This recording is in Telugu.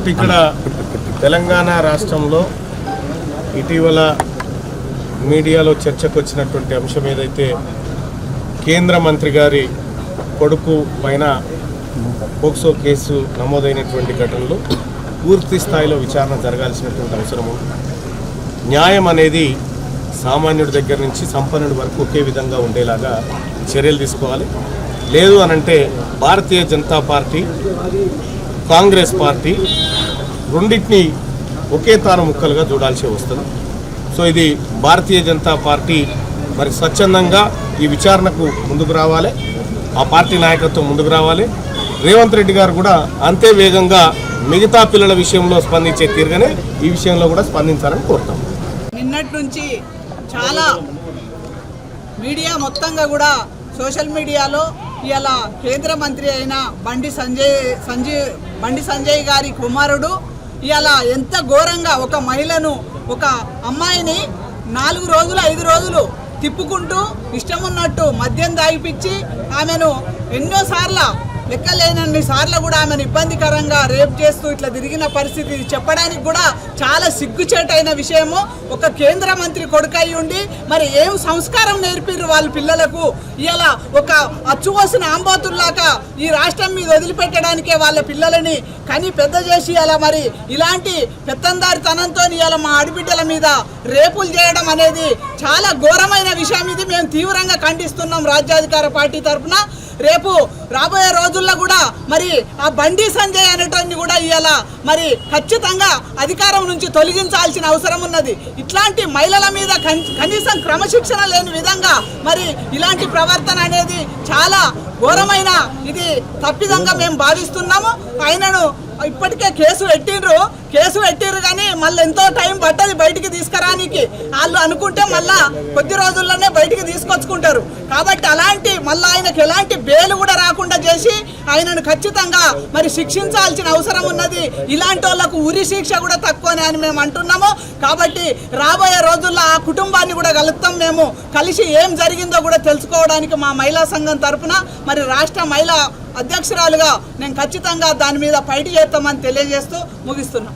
కాబట్టి ఇక్కడ తెలంగాణ రాష్ట్రంలో ఇటీవల మీడియాలో చర్చకు వచ్చినటువంటి అంశం ఏదైతే కేంద్ర మంత్రి గారి కొడుకు పైన పోక్సో కేసు నమోదైనటువంటి ఘటనలో పూర్తి స్థాయిలో విచారణ జరగాల్సినటువంటి అవసరం ఉంది. న్యాయం అనేది సామాన్యుడి దగ్గర నుంచి సంపన్నుడి వరకు ఒకే విధంగా ఉండేలాగా చర్యలు తీసుకోవాలి. లేదు అనంటే భారతీయ జనతా పార్టీ, కాంగ్రెస్ పార్టీ రెండింటినీ ఒకే తాను ముక్కలుగా చూడాల్సి వస్తుంది. సో ఇది భారతీయ జనతా పార్టీ మరి స్వచ్ఛందంగా ఈ విచారణకు ముందుకు రావాలి, ఆ పార్టీ నాయకత్వం ముందుకు రావాలి. రేవంత్ రెడ్డి గారు కూడా అంతే వేగంగా మిగతా పిల్లల విషయంలో స్పందించే తీరుగానే ఈ విషయంలో కూడా స్పందించాలని కోరుతాం. నిన్నటి నుంచి చాలా మీడియా మొత్తంగా కూడా సోషల్ మీడియాలో ఇవాళ కేంద్ర మంత్రి అయిన బండి సంజయ్ గారి కుమారుడు ఇవాళ ఎంత ఘోరంగా ఒక మహిళను, ఒక అమ్మాయిని 4 రోజులు 5 రోజులు తిప్పుకుంటూ ఇష్టం ఉన్నట్టు మద్యం దాగిపించి ఆమెను ఎన్నోసార్లు లెక్కలేనన్ని సార్లు కూడా ఆమెను ఇబ్బందికరంగా రేప్ చేస్తూ ఇట్లా తిరిగిన పరిస్థితి చెప్పడానికి కూడా చాలా సిగ్గుచేటైన విషయము. ఒక కేంద్ర మంత్రి కొడుకై ఉండి మరి ఏం సంస్కారం నేర్పిర్రు వాళ్ళ పిల్లలకు. ఇలా ఒక అచ్చువసిన ఆంబోతుల్లాగా ఈ రాష్ట్రం మీద వదిలిపెట్టడానికే వాళ్ళ పిల్లలని కని పెద్ద చేసి అలా మరి ఇలాంటి పెత్తందారితనంతో ఇలా మా ఆడబిడ్డల మీద రేపులు చేయడం అనేది చాలా ఘోరమైన విషయం. ఇది మేము తీవ్రంగా ఖండిస్తున్నాం రాజ్యాధికార పార్టీ తరఫున. రేపు రాబోయే రోజుల్లో కూడా మరి ఆ బండి సంజయ్ అనేటోని కూడా ఇవాళ మరి ఖచ్చితంగా అధికారం నుంచి తొలగించాల్సిన అవసరం ఉన్నది. ఇట్లాంటి మహిళల మీద కనీసం క్రమశిక్షణ లేని విధంగా మరి ఇలాంటి ప్రవర్తన అనేది చాలా ఘోరమైన ఇది తప్పిదంగా మేము భావిస్తున్నాము. ఆయనను ఇప్పటికే కేసు పెట్టిర్రు కానీ మళ్ళీ ఎంతో టైం పట్టది బయటికి తీసుకురానికి. వాళ్ళు అనుకుంటే మళ్ళా కొద్ది రోజుల్లోనే బయటికి తీసుకొచ్చుకుంటారు. కాబట్టి అలాంటి మళ్ళీ ఆయనకు ఎలాంటి బెయిల్ కూడా రాకుండా చేసి ఆయనను ఖచ్చితంగా మరి శిక్షించాల్సిన అవసరం ఉన్నది. ఇలాంటి వాళ్ళకు ఉరి శిక్ష కూడా తక్కువనే అని మేము అంటున్నాము. కాబట్టి రాబోయే రోజుల్లో ఆ కుటుంబాన్ని కూడా కలుపుతాం. మేము కలిసి ఏం జరిగిందో కూడా తెలుసుకోవడానికి మా మహిళా సంఘం తరఫున మరి రాష్ట్ర మహిళా అధ్యక్షురాలుగా నేను ఖచ్చితంగా దాని మీద ఫైట్ చేస్తామని తెలియజేస్తూ ముగిస్తున్నాం.